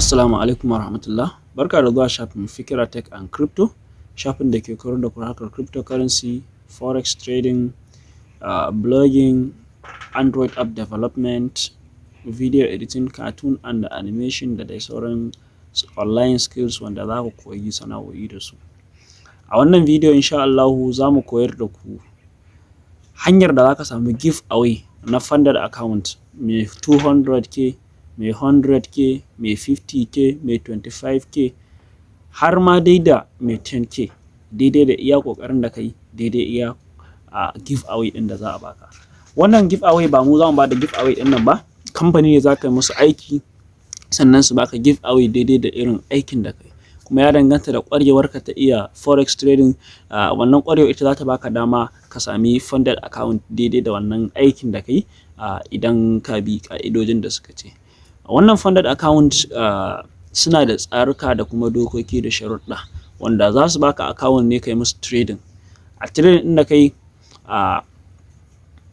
Assalamu alaikum warahmatullah. Barka da zuwa shafin Fikira Tech and Crypto, shafin da ke koyar da ku harkar cryptocurrency, forex trading, blogging, Android app development, video editing, cartoon and animation da dai sauran online skills wanda za ku koyi sana'o'i da su. A wannan video insha Allahu za mu koyar da ku hanyar da za ka samu giveaway na funded account mai 200k, mai 100k, mai 50k, mai 25k, har ma dai da mai 10k, daidai da iya kokarin da kai, daidai iya giveaway din da za a baka. Wannan giveaway ba mu za mu ba da giveaway din nan ba, kamfani ne za ka yi musu aiki sannan su baka giveaway daidai da irin aikin da kai. Kuma ya danganta da ƙwarewarka ta iya forex trading. Wannan ƙwarewa ita za ta baka dama ka sami funded account daidai da wannan aikin da kai idan ka bi ƙa'idojin da suka ce. Wannan funded account suna da tsaruka da kuma dokoki da sharuɗa wanda za su baka account ne kai musu trading. A trading ɗin da kai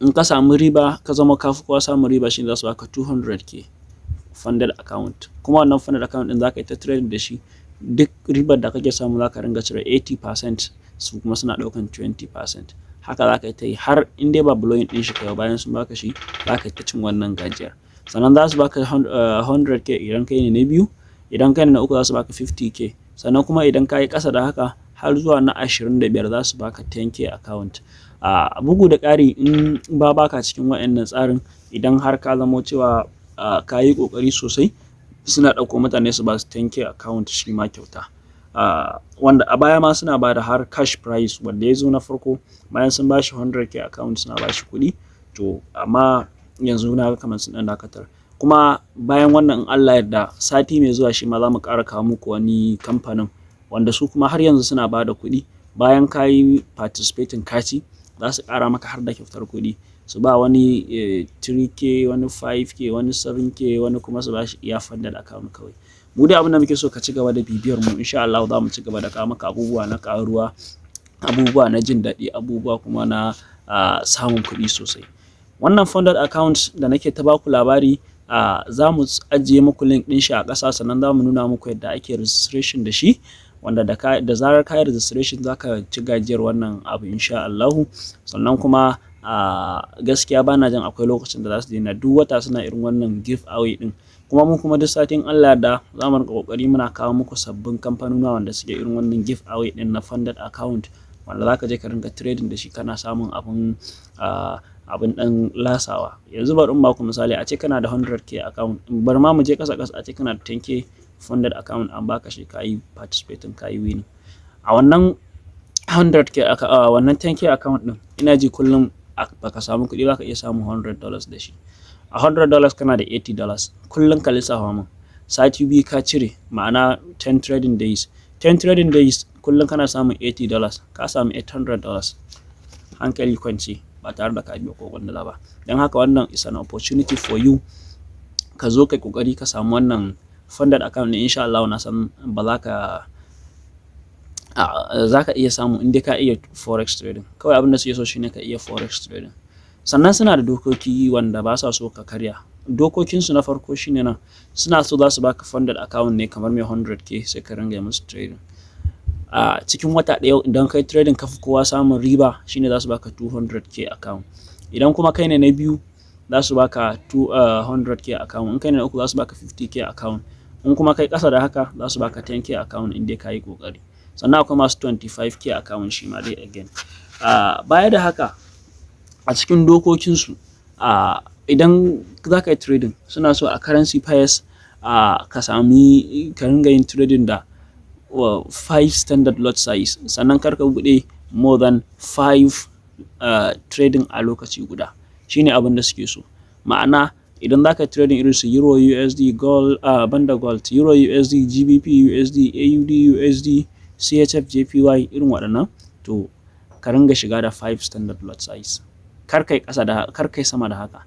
in ka samu riba, ka zama ka fi kowa samun riba, shine za su baka 200k funded account. Kuma wannan funded account ɗin za ka yi ta trading da shi. Duk ribar da kake samu za ka ringa cire 80%, su kuma suna ɗaukan 20%. Haka za ka yi ta yi har in dai ba blowing ɗin shi kai bayan sun baka shi, za ka yi ta cin wannan gajiyar. Sannan za su baka 100k idan kai ne na biyu, idan kai ne na uku za su baka 50k. Sannan kuma idan ka yi ƙasa da haka har zuwa na 25 za su baka 10k account. Bugu da ƙari in ba baka cikin waɗannan tsarin, idan har ka zamo cewa ka yi ƙoƙari sosai, suna ɗauko mutane su ba su 10k account shi ma kyauta. Wanda a baya ma suna ba da har cash prize, wanda ya zo na farko bayan sun ba shi 100k account suna ba shi kuɗi. To amma yanzu na ga kamar sun ɗan dakatar. Kuma bayan wannan in Allah yarda sati mai zuwa shi ma za mu ƙara kawo muku wani kamfanin wanda su kuma har yanzu suna ba da kuɗi. Bayan ka yi participating kati, za su ƙara maka har da kyautar kuɗi. Su ba wani 3k, wani 5k, wani 7k, wani kuma su ba shi iya funded account kawai. Mu dai abin da muke so ka ci gaba da bibiyar mu, insha Allah za mu ci gaba da kawo maka abubuwa na ƙaruwa, abubuwa na jin daɗi, abubuwa kuma na samun kuɗi sosai. Wannan funded account da nake ta baku labari, za mu ajiye muku link ɗin shi a ƙasa, sannan za mu nuna muku yadda ake registration da shi, wanda da zarar ka yi registration za ka ci gajiyar wannan abu insha Allahu. Sannan kuma gaskiya bana jin akwai lokacin da za su daina, duk wata suna irin wannan giveaway ɗin. Kuma mun kuma duk satin Allah da za mu rinka ƙoƙari muna kawo muku sabbin kamfanuna wanda suke irin wannan giveaway ɗin na funded account, wanda za ka je ka rinka trading da shi kana samun abin ɗan lasawa. Yanzu bari in baku misali, a ce kana da 100k account, bari ma mu je ƙasa a ce kana da 10k funded account, an baka shi ka yi participating, ka yi winning. A wannan 100k wannan 10k account ɗin, ina ji kullum baka samu kuɗi ba ka iya samun $100 da shi. A $100 kana da $80. Kullum ka lissafa min, sati biyu ka cire, ma'ana 10 trading days. 10 trading days kullum kana samun $80, ka samu $800 hankali kwance ba tare da ka biya ko kwandala ba. Don haka wannan is an opportunity for you. Ka zo kai kokari ka samu wannan funded account ne, insha Allah na san ba za ka iya samu in dai ka iya forex trading. Kawai abin da suke so shine ka iya forex trading. Sannan suna da dokoki wanda ba sa so ka karya. Dokokinsu na farko shine nan, suna so za su baka funded account ne kamar mai 100k, sai ka ringa musu trading. Cikin wata ɗaya idan kai trading ka fi kowa samun riba, shine za su baka 200k account. Idan kuma kai ne na biyu, za su baka 100k account. In kai ne na uku, za su baka 50k account. In kuma kai ƙasa da haka, za su baka 10k account in dai ka yi ƙoƙari. Sannan akwai masu 25k account shi ma dai again. Baya da haka, a cikin dokokinsu, idan za ka yi trading, suna so a currency pairs ka ringa yin trading da 5 standard lot size, sannan kar ka buɗe more than 5 trading a lokaci guda. Shine abin da suke so. Ma'ana idan za ka yi trading irin su Euro USD, gold, banda gold, Euro USD, GBP USD, AUD USD, CHF JPY, irin waɗannan, to ka ringa shiga da 5 standard lot size. Kar kai sama da haka.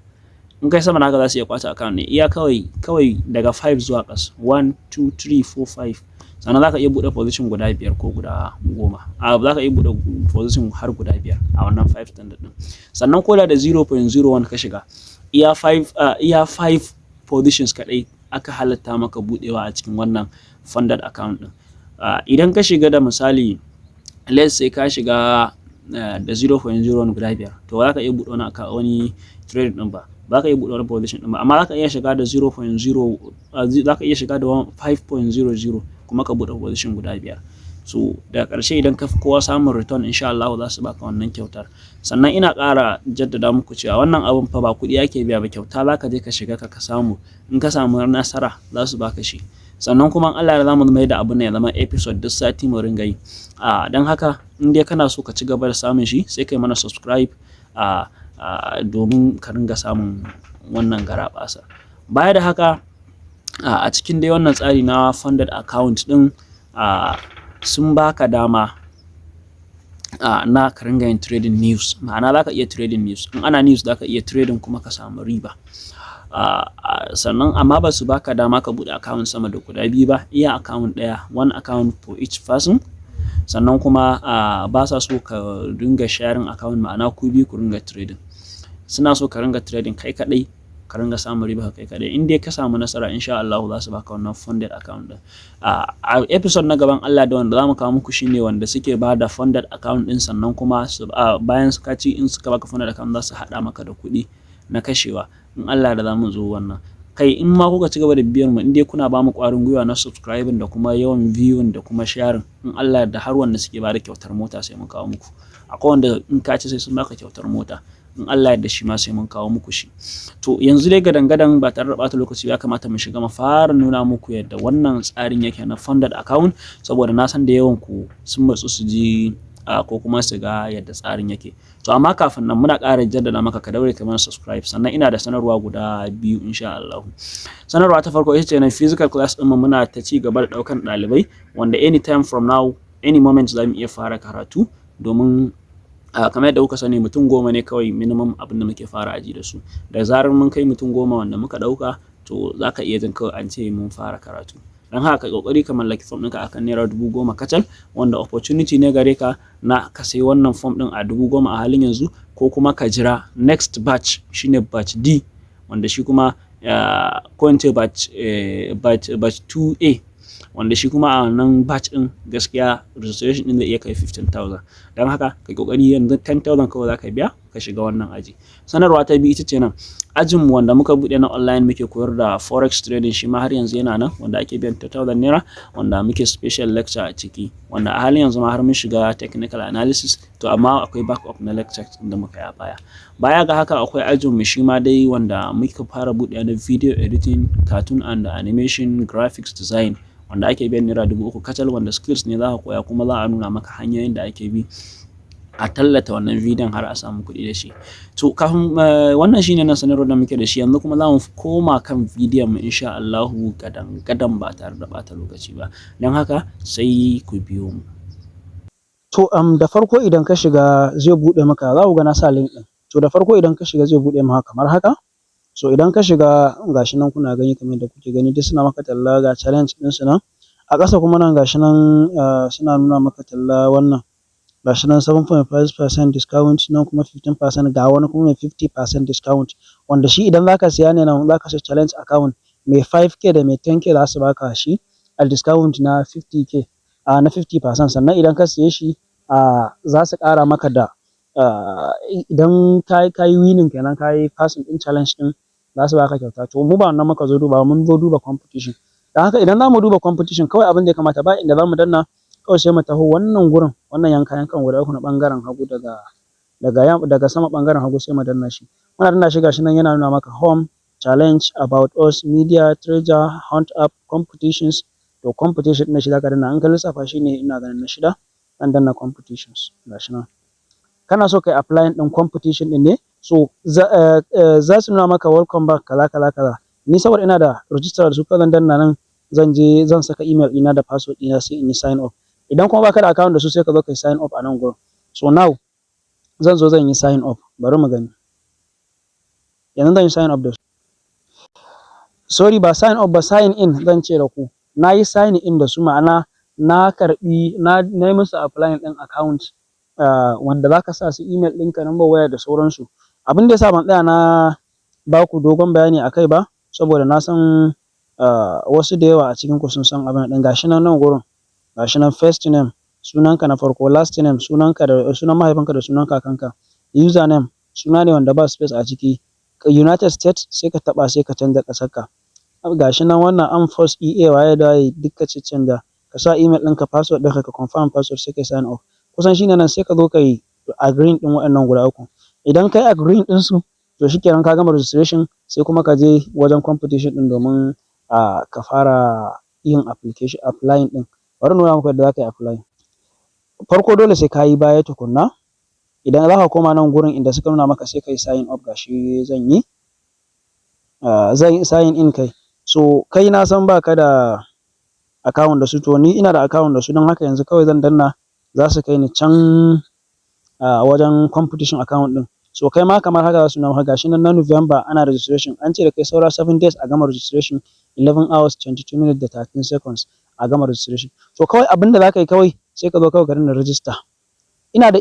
In kai sama da haka za su iya kwace account ne. Iya kawai daga 5 zuwa ƙasa, 1 2 3 4 5. Sannan za ka iya buɗe position guda 5 ko guda 10. Za ka iya buɗe position har guda 5 a wannan 5 standard ɗin. Sannan ko da 0.01 ka shiga, iya 5 positions kaɗai aka halatta maka buɗewa a cikin wannan funded account ɗin. Idan ka shiga da misali, let's say ka shiga da 0.0 guda 5, to ba za ka iya buɗe wani trade ɗin ba, ba ka iya buɗe wani position ɗin ba, amma za ka iya shiga da 0.0, za ka iya shiga da 5.00 kuma ka buɗe position guda 5. So daga ƙarshe idan ka fi kowa samun return, insha Allah za su baka wannan kyautar. Sannan ina ƙara jaddada muku cewa wannan abun fa ba kuɗi ake biya ba, kyauta za ka je ka shiga ka samu. In ka samu nasara za su baka shi. Sannan kuma Allah ya zamu mai da abun ya zama episode duk sati mu ringa yi. Don haka in dai kana so ka ci gaba da samun shi, sai kai mana subscribe domin ka ringa samun wannan garaɓasa. Baya da haka, a cikin dai wannan tsari na funded account ɗin, sun baka dama na ka ringa yin trading news, ma'ana za ka iya trading news. In ana news za ka iya trading kuma ka samu riba. Sannan amma ba su baka dama ka buɗe account sama da guda 2 ba, iya account ɗaya, one account for each person. Sannan kuma ba sa so ka ringa sharing account, ma'ana ku biyu ku ringa trading. Suna so ka ringa trading kai kaɗai, ka ringa samun riba kai kaɗai. In dai ka samu nasara, insha Allah za su baka wannan funded account ɗin. A episode na gaban Allah da wanda za mu kawo muku shine wanda suke ba da funded account ɗin, sannan kuma bayan suka ci, in suka baka funded account za su haɗa maka da kuɗi na kashewa. In Allah da za mu zo wannan. Kai in ma kuka ci gaba da biyar mu, in dai kuna ba mu ƙwarin gwiwa na subscribing da kuma yawan viewing da kuma sharing, in Allah da har wanda suke ba da kyautar mota sai mun kawo muku. Akwai wanda in ka ci sai sun baka kyautar mota. In Allah da shi ma sai mun kawo muku shi. To yanzu dai gadan-gadan ba tare da ɓata lokaci ya kamata mu shiga mu fara nuna muku yadda wannan tsarin yake na funded account, saboda na san da yawan ku sun matsu su ji ko kuma su ga yadda tsarin yake. To amma kafin nan muna ƙara jaddada maka ka daure ka mana subscribe. Sannan ina da sanarwa guda 2 insha Allah. Sanarwa ta farko ita ce na physical class ɗin mu muna ta ci gaba da ɗaukan ɗalibai, wanda anytime from now, any moment za mu iya fara karatu, domin kamar yadda kuka sani mutum 10 ne kawai minimum abin da muke fara aji da su. Da zarar mun kai mutum 10 wanda muka ɗauka, to za ka iya jin kawai an ce mun fara karatu. Don haka ka kokari ka mallaki form ɗinka akan naira 10,000 kacal, wanda opportunity ne gare ka na ka sayi wannan form ɗin a 10,000 a halin yanzu, ko kuma ka jira next batch, shine batch D, wanda shi kuma ko in ce batch 2A, wanda shi kuma a nan batch ɗin gaskiya registration ɗin zai iya kai 15,000. Don haka ka kokari yanzu 10,000 kawai za ka biya ka shiga wannan aji. Sanarwa ta biyu ita ce nan, ajinmu wanda muka buɗe na online muke koyar da forex trading, shi ma har yanzu yana nan, wanda ake biyan 2,000 naira, wanda muke special lecture a ciki, wanda a halin yanzu ma har mun shiga technical analysis, to amma akwai backup na lecture da muka yi a baya. Baya ga haka akwai ajinmu shi ma dai wanda muka fara buɗe na video editing, cartoon and animation, graphics design, wanda ake biyan naira 3,000 kacal, wanda skills ne za ka koya kuma za a nuna maka hanyoyin da ake bi a tallata wannan bidiyon har a samu kuɗi da shi. To kafin wannan shine nan sanarwar da muke da shi. Yanzu kuma za mu koma kan bidiyon mu insha Allahu gadan ba tare da ɓata lokaci ba. Don haka sai ku biyo mu. To da farko idan ka shiga zai buɗe maka, za ku ga na sa link ɗin. To da farko idan ka shiga zai buɗe maka kamar haka. So idan ka shiga, gashi nan kuna gani kamar yadda kuke gani, duk suna maka talla, ga challenge ɗin su nan. A ƙasa kuma nan gashi nan suna nuna maka talla, wannan gashi nan 7.5% discount, nan kuma 15%, ga wani kuma mai 50% discount, wanda shi idan zaka siya ne nan zaka siya challenge account mai 5k da mai 10k za su baka shi a discount na 50k na 50%. Sannan idan ka siye shi za su ƙara maka da idan ka yi winning kenan, ka yi passing ɗin challenge ɗin, za su baka kyauta. To mu ba wannan muka zo duba, mun zo duba competition. Don haka idan za mu duba competition, kawai abin da ya kamata, ba inda za mu danna, kawai sai mu taho wannan gurin, wannan yankan guda 3 na ɓangaren hagu, daga sama ɓangaren hagu sai mu danna shi. Muna danna shi, gashi nan yana nuna maka home, challenge, about us, media, treasure, hunt up, competitions. To competition ɗin shi za ka danna. In ka lissafa shi ne ina ganin na 6, zan danna competitions, gashi nan. Kana so kai applying ɗin competition ɗin ne, so za su nuna maka welcome back kaza. Ni saboda ina da register da su, kawai zan danna nan, zan saka email ɗina da password ɗina sai in yi sign up. Idan kuma baka da account da su, sai ka zo kai sign up a nan gurin. So now zan yi sign up, bari mu gani. Yanzu zan yi sign up da su. Sorry, ba sign up ba, sign in zan ce da ku. Na yi sign in da su, ma'ana na yi musu applying ɗin account wanda za ka sa su email ɗinka, number waya da sauransu. Abin da ya sa ban tsaya na ba ku dogon bayani a kai ba, saboda na san wasu da yawa a cikin ku sun san abin ɗin gashi nan gurin, gashi nan first name sunanka na farko, last name sunanka da sunan mahaifinka da sunan kakanka, username suna ne wanda ba space a ciki, United States sai ka taɓa sai ka canza ƙasarka. Gashi nan wannan Amphos EA waye da waye duk ka caccanja, ka sa email ɗinka password ɗinka ka confirm password sai kai sign off. Kusan shine nan sai ka zo kai agreeing ɗin waɗannan guda uku. Idan kai agreeing ɗinsu to shikenan ka gama registration sai kuma ka je wajen competition ɗin domin ka fara yin applying ɗin. Bari in nuna muku yadda za ka yi applying. Farko dole sai ka yi baya tukunna. Idan za ka koma nan gurin inda suka nuna maka sai ka yi sign up gashi zan yi. Zan yi sign in kai. So kai na san ba ka da account da su, to ni ina da account da su don haka yanzu kawai zan danna za su kai ni can wajen competition account ɗin. So kai ma kamar haka za su nuna maka gashi nan na November ana registration, an ce da kai saura 7 days a gama registration, 11 hours 22 minutes da 13 seconds a gama registration. So kawai abin da za ka yi kawai sai ka zo kawai ka danna register. Ina da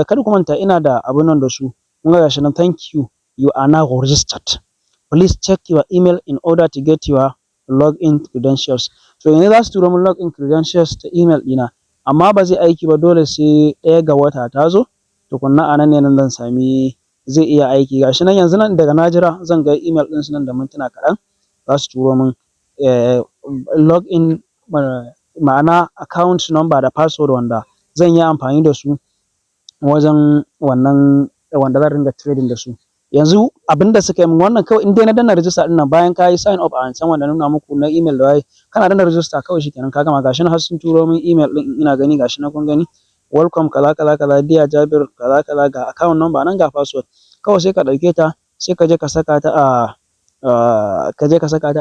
kada ku manta ina da abun nan da su. Kun ga gashi nan thank you, you are now registered. Please check your email in order to get your login credentials. So yanzu za su turo min login credentials ta email ɗina, amma ba zai aiki ba dole sai 1 ga wata ta zo tukunna a nan ne nan zan sami zai iya aiki. Gashi nan yanzu nan daga na jira zan ga email ɗin su nan da mintuna kaɗan za su turo min login ma'ana account number da password wanda zan yi amfani da su wajen wannan wanda zan ringa trading da su. Yanzu abin da suka yi min wannan kawai in dai na danna register ɗin nan bayan ka yi sign up a wancan wanda na nuna muku na email da waye, kana danna register kawai shikenan ka gama. Gashi nan har sun turo min email ɗin ina gani gashi nan kun gani, welcome kaza kaza kaza dear Jabir kaza kaza ga account number nan ga password. Kawai sai ka ɗauke ta sai ka je ka saka ta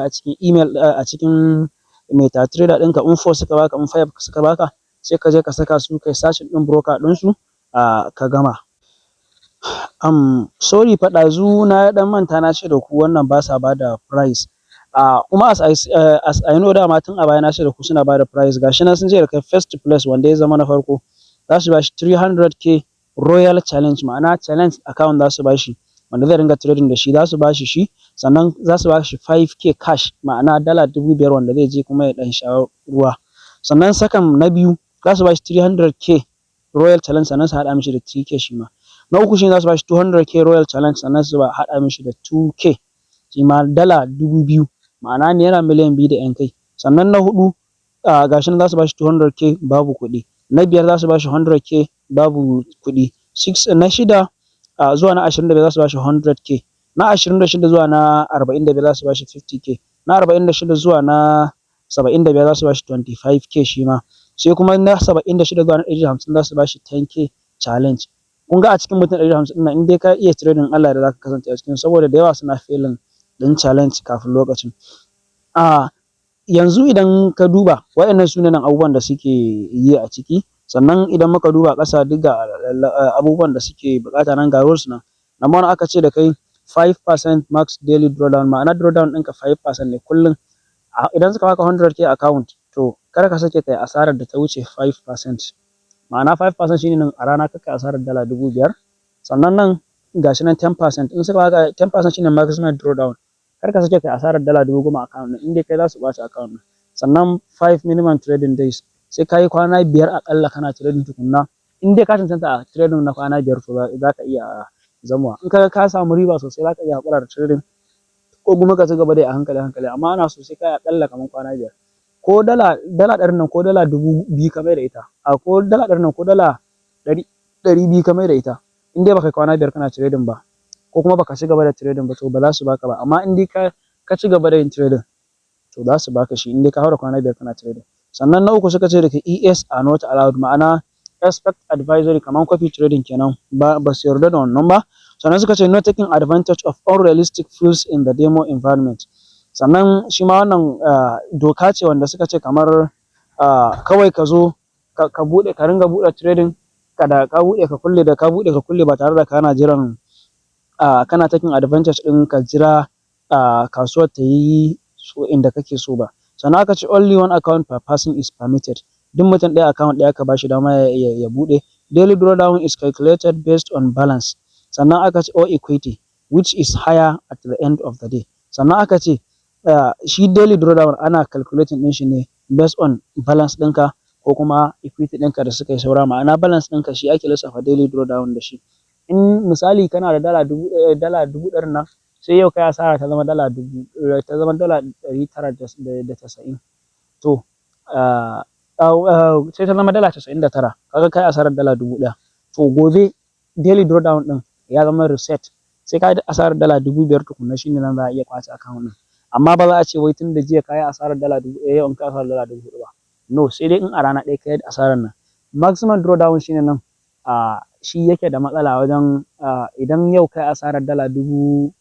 a cikin email a cikin MetaTrader ɗinka, in 4 suka baka in 5 suka baka sai ka je ka saka su kai searching ɗin broker ɗinsu ka gama. Sorry fa ɗazu na ɗan manta na ce da ku wannan ba sa ba da price. Kuma as I know dama tun a baya na ce da ku suna ba da price. Gashi nan sun ce da kai first place wanda ya zama na farko za su ba shi 300k royal challenge, ma'ana challenge account za su ba shi wanda zai ringa trading da shi, za su ba shi sannan za su ba shi 5k cash ma'ana $5,000 wanda zai je kuma ya ɗan sha ruwa. Sannan second na biyu za su ba shi 300k royal challenge sannan su haɗa mishi da 3k shi ma. Na uku shi za su ba shi 200k royal challenge sannan su haɗa mishi da 2k shi ma $2,000 ma'ana naira miliyan 2 da 'yan kai. Sannan na huɗu gashi nan za su ba shi 200k babu kuɗi. Na biyar za su ba shi 100k babu kuɗi. Na shida zuwa na 25 za su ba shi 100k. Na 26 zuwa na 45 za su ba shi 50k. Na 46 zuwa na 75 za su ba shi 25k shi ma. Sai kuma na 76 zuwa na 150 za su ba shi 10k challenge. Kun ga a cikin mutum 150 ɗin nan in dai ka iya trading Allah da za ka kasance a cikin, saboda da yawa suna failing ɗin challenge kafin lokacin. Yanzu idan ka duba waɗannan su ne nan abubuwan da suke yi a ciki. Sannan idan muka duba ƙasa duk ga abubuwan da suke buƙata nan ga rules nan. Number 1 aka ce da kai 5% max daily drawdown, ma'ana drawdown ɗinka 5% ne kullum. Idan suka baka 100k account to kar ka sake kai asarar da ta wuce 5%. Ma'ana 5% shine nan a rana kar kai asarar $5,000. Sannan nan gashi nan 10%, in suka baka 10% shine maximum drawdown. Kar ka sake kai asarar $10,000 account ɗin in dai kai za su ɓaci account ɗin. Sannan 5 minimum trading days, sai ka yi kwana 5 aƙalla kana trading tukunna. In dai ka cancanta a trading na kwana 5 to za ka iya zamuwa. In ka samu riba sosai za ka iya haƙura da trading ko kuma ka ci gaba dai a hankali hankali, amma ana so sai ka yi aƙalla kamar kwana 5. Ko dala ɗarin nan ko dala 2,000 ka mai da ita, ko dala ɗarin nan ko dala 200 ka mai da ita, in dai baka kwana 5 kana trading ba ko kuma baka ci gaba da trading ba to ba za su baka ba. Amma in dai ka ci gaba da yin trading to za su baka shi in dai ka haura kwana 5 kana trading. Sannan na uku suka ce da ke ES are not allowed, ma'ana expert advisory kamar copy trading kenan ba su yarda da wannan ba. Sannan suka ce not taking advantage of unrealistic fields in the demo environment. Sannan shi ma wannan doka ce wanda suka ce kamar kawai ka zo ka ringa buɗe trading ka buɗe ka kulle da ka buɗe ka kulle ba tare da kana jiran kana taking advantage ɗin ka jira kasuwar ta yi so inda kake so ba. Sannan aka ce only one account per person is permitted. Duk mutum ɗaya account ɗaya ka bashi dama ya buɗe. Daily drawdown is calculated based on balance. Sannan aka ce or equity which is higher at the end of the day. Sannan aka ce shi daily drawdown ana calculating ɗin shi ne based on balance ɗinka ko kuma equity ɗinka da suka yi saura, ma'ana balance ɗinka shi ake lissafa daily drawdown da shi. In misali kana da dala dubu ɗarin nan, sai yau kai asara ta zama dala 990, to sai ta zama dala 99, kaga kai asarar dala 1000. To gobe daily drawdown ɗin ya zama reset, sai ka yi asarar dala 5000 tukunna, shine nan za a iya ƙwace account ɗin. Amma ba za a ce wai tun da jiya ka yi asarar dala 1000 yau in ka asarar dala 4000 ba. No, sai dai in a rana ɗaya ka yi asarar nan. Maximum drawdown shine nan, shi yake da matsala wajen idan yau ka yi asarar dala 5000,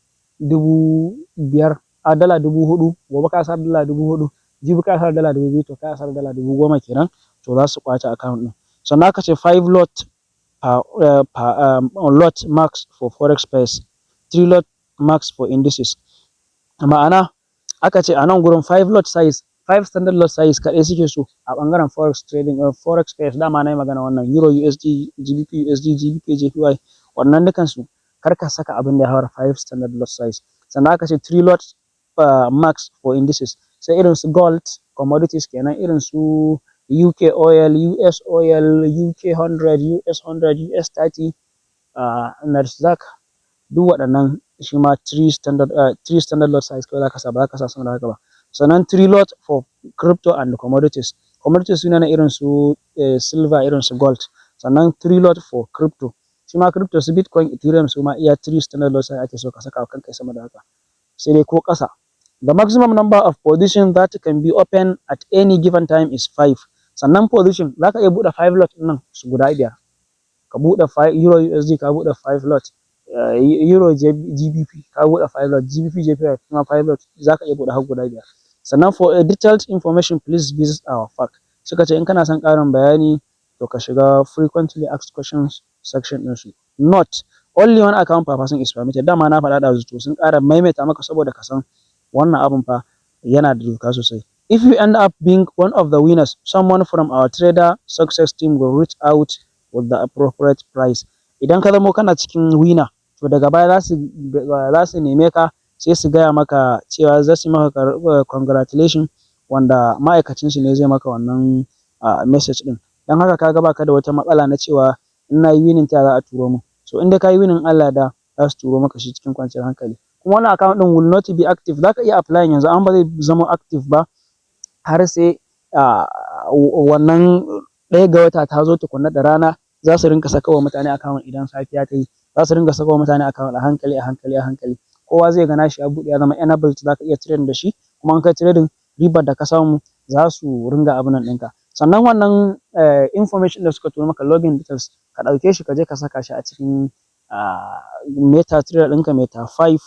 dala 4000, gobe ka asarar dala 4000, jibi ka asarar dala 2000, to ka asarar dala 10,000 kenan, to za su ƙwace account ɗin. Sannan aka ce 5 lot lot max for forex pairs, 3 lot max for indices. Ma'ana aka ce a nan gurin 5 lot size, 5 standard lot size kaɗai suke so a ɓangaren forex trading, forex pairs. Dama na yi magana wannan euro USD, GBP USD, GBP JPY, wannan dukansu kar ka saka abin da ya haura 5 standard lot size. Sannan aka ce 3 lot max for indices, sai irin su gold, commodities kenan, irin su UK oil, US oil, UK 100, US 100, US 30, Nasdaq, duk waɗannan shi ma 3 standard lot size kawai za ka sa, ba za ka sa sama da haka ba. Sannan 3 lot for crypto and commodities. Commodities suna na irin su silver, irin su gold. Sannan 3 lot for crypto. Shi ma crypto su Bitcoin, Ethereum su ma iya 3 standard lot size ake so ka saka kan kai sama da haka. Sai dai ko ƙasa. The maximum number of positions that can be open at any given time is 5. Sannan position za ka iya buɗe 5 lot nan su guda 5. Ka buɗe euro USD, ka buɗe 5 lot. Euro GBP ka buɗe 5 lot, GBP JPY kuma 5 lot, za ka iya buɗe har guda 5. Sannan for a detailed information please visit our FAQ. Suka ce in kana son ƙarin bayani to ka shiga frequently asked questions section ɗinsu. Note, only one account per person is permitted. Dama na faɗa ɗazu, to sun ƙara maimaita maka saboda ka san wannan abun fa yana da doka sosai. If you end up being one of the winners, someone from our trader success team will reach out with the appropriate price. Idan ka zamo kana cikin winner, to daga baya za su neme ka, sai su gaya maka cewa za su maka congratulation, wanda ma'aikacin shi ne zai maka wannan message ɗin. Don haka ka ga baka da wata matsala na cewa in na yi winning ta za a turo mu. So in dai ka yi winning, Allah da za su turo maka shi cikin kwanciyar hankali. Kuma wannan account ɗin will not be active. Za ka iya applying yanzu, amma ba zai zama active ba har sai wannan 1 ga wata ta zo tukunna, da rana za su rinka saka wa mutane account. Idan safiya ta yi, za su rinka saka wa mutane account a hankali a hankali a hankali. Kowa zai gana shi ya buɗe, ya zama enabled, za ka iya trading da shi, kuma in ka trading ribar da ka samu za su ringa abun nan ɗinka. Sannan wannan information da suka turo maka, login details, ka ɗauke shi ka je ka saka shi a cikin meta trader ɗinka, meta 5,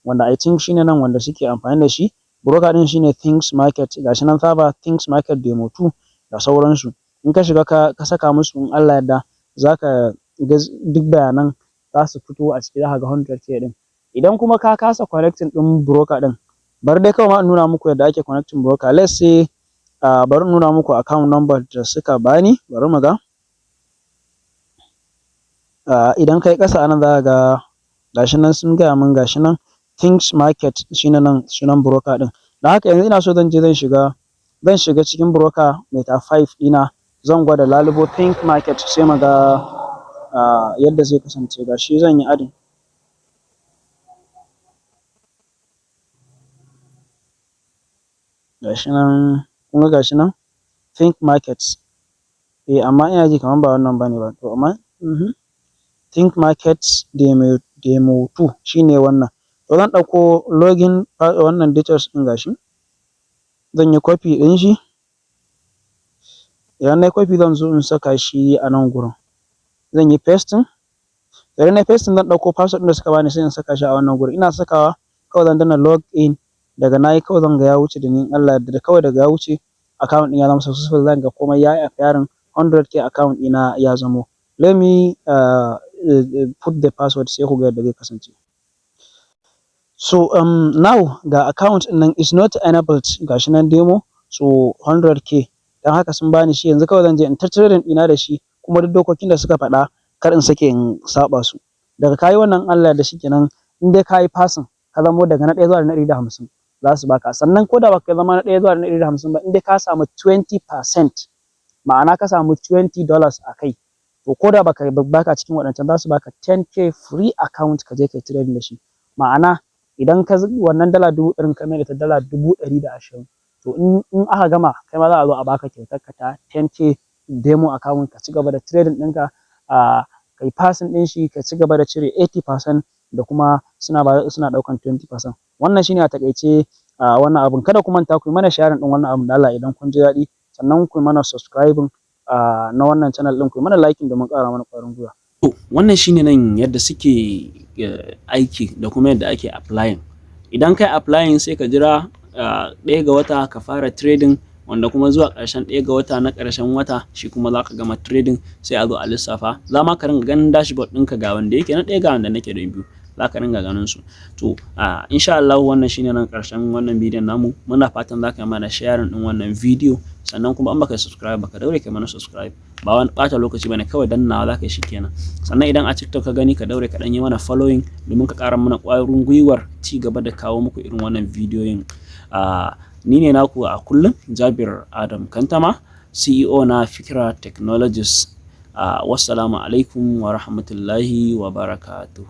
wanda I think shine nan wanda suke amfani da shi. Broker ɗin shine Things Market, gashi nan saba Things Market Demo 2 da sauransu. In ka shiga ka saka musu, in Allah yarda za ka ga duk bayanan za su fito a ciki, za ka ga 100k ɗin. Idan kuma ka kasa connecting ɗin broker ɗin, bari dai kawai ma in nuna muku yadda ake connecting broker. Let's say bari in nuna muku account number da suka bani, bari mu ga. Idan kai ƙasa anan za ka ga gashi nan sun gaya min, gashi nan Things Market shine nan sunan broker ɗin. Don haka yanzu ina so zan shiga cikin broker meta 5 ɗina, zan gwada lalubo Think Market, sai mu ga yadda zai kasance. Gashi zan yi adin. Gashi nan, kun ga gashi nan Think Markets. Amma ina ji kamar ba wannan bane ba. To amma Think Markets Demo 2 shine wannan. To zan ɗauko login wannan details ɗin, gashi zan yi copy ɗin shi. Idan na yi copy zan zo in saka shi a nan gurin, zan yi pasting. Idan na yi pasting zan ɗauko password ɗin da suka bani, sai in saka shi a wannan gurin. Ina sakawa kawai zan danna log in, daga na yi kawai zan ga ya wuce da ni, in Allah yarda. Kawai daga ya wuce account ɗin ya zama successful, zan ga komai ya yi appearing, 100k account ɗina ya zamo. Let me put the password, sai ku ga yadda zai kasance. So now ga account ɗin nan is not enabled, gashi nan demo, so 100k. Don haka sun bani shi, yanzu kawai zan je in ta trading ɗina da shi, kuma duk dokokin da suka faɗa kar in sake in saɓa su. Daga kayi wannan, Allah da shi kenan, in dai kayi passing, ka zamo daga na 1 zuwa na 150, za su baka. Sannan ko da baka zama na ɗaya zuwa na 150 ba, in dai ka samu 20%, ma'ana ka samu $20 a kai, to ko da baka cikin waɗancan, za su baka 10k free account ka je kai trading da shi. Ma'ana idan ka wannan dala 100,000 ka mai da ta dala 120, to in aka gama kai ma za a zo a baka kyautar ka ta 10k demo account, ka ci gaba da trading ɗinka, kai passing ɗin shi, ka ci gaba da cire 80%, da kuma suna ɗaukan 20%. Wannan shine a taƙaice wannan abun. Kada ku manta ku yi mana sharing ɗin wannan abun da Allah idan kun ji daɗi, sannan ku yi mana subscribing na wannan channel ɗin, ku yi mana liking domin ƙara mana ƙwarin gwiwa. To wannan shine nan yadda suke aiki da kuma yadda ake applying. Idan kai applying sai ka jira 1 ga wata ka fara trading, wanda kuma zuwa ƙarshen 1 ga wata na ƙarshen wata shi kuma za ka gama trading, sai a zo a lissafa. Za ma ka ringa ganin dashboard ɗinka ga wanda yake na 1 ga wanda nake da 2, za ka ringa ganin su. To insha Allah wannan shine nan ƙarshen wannan bidiyon namu. Muna fatan za ka yi mana sharing ɗin wannan bidiyo, sannan kuma an baka subscribe baka daure kai mana subscribe, ba wani ɓata lokaci bane, kawai dannawa za ka yi shi kenan. Sannan idan a TikTok ka gani, ka daure ka ɗan yi mana following domin ka ƙara mana ƙwarin gwiwar ci gaba da kawo muku irin wannan bidiyoyin. Ni ne naku a kullum, Jabir Adam Kantama, CEO na Fikira Technologies. Wassalamu alaikum wa rahmatullahi wa barakatuhu.